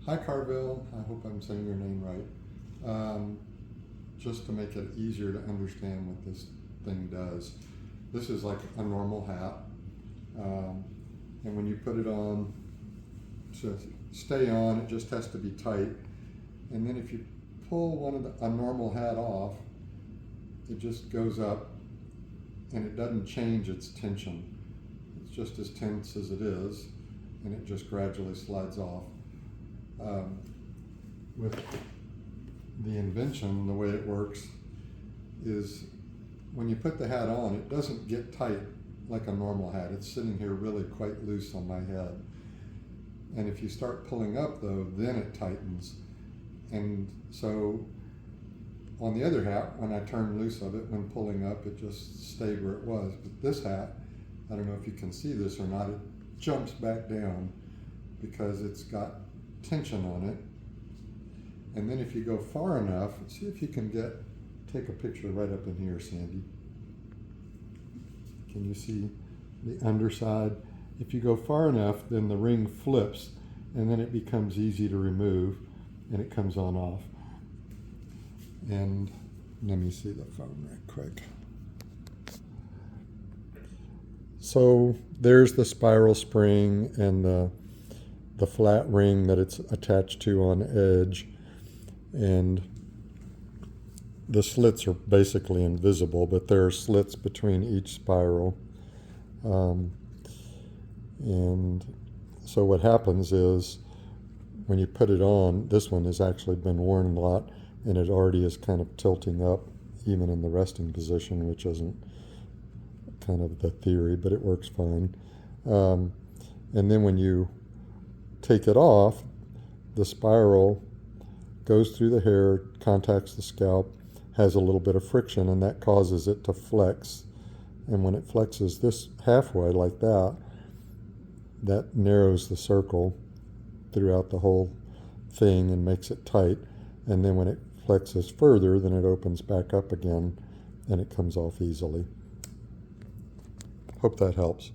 Hi Carville, I hope I'm saying your name right. Just to make it easier to understand what this thing does. This is like a normal hat, and when you put it on to stay on, it just has to be tight. And then if you pull a normal hat off, it just goes up and it doesn't change its tension. It's just as tense as it is, and it just gradually slides off. With the invention, the way it works is when you put the hat on, it doesn't get tight like a normal hat. It's sitting here really quite loose on my head. And if you start pulling up though, then it tightens. And so on the other hat, when I turned loose of it, when pulling up, it just stayed where it was. But this hat, I don't know if you can see this or not, it jumps back down because it's got tension on it. And then if you go far enough, see if you can take a picture right up in here, Sandy. Can you see the underside? If you go far enough, then the ring flips and then it becomes easy to remove and it comes on off. And let me see the phone right quick. So there's the spiral spring and the flat ring that it's attached to on edge, and the slits are basically invisible, but there are slits between each spiral. And so what happens is when you put it on, this one has actually been worn a lot and it already is kind of tilting up even in the resting position, which isn't kind of the theory, but it works fine. And then when you take it off, the spiral goes through the hair, contacts the scalp, has a little bit of friction, and that causes it to flex. And when it flexes this halfway like that, that narrows the circle throughout the whole thing and makes it tight. And then when it flexes further, then it opens back up again and it comes off easily. Hope that helps.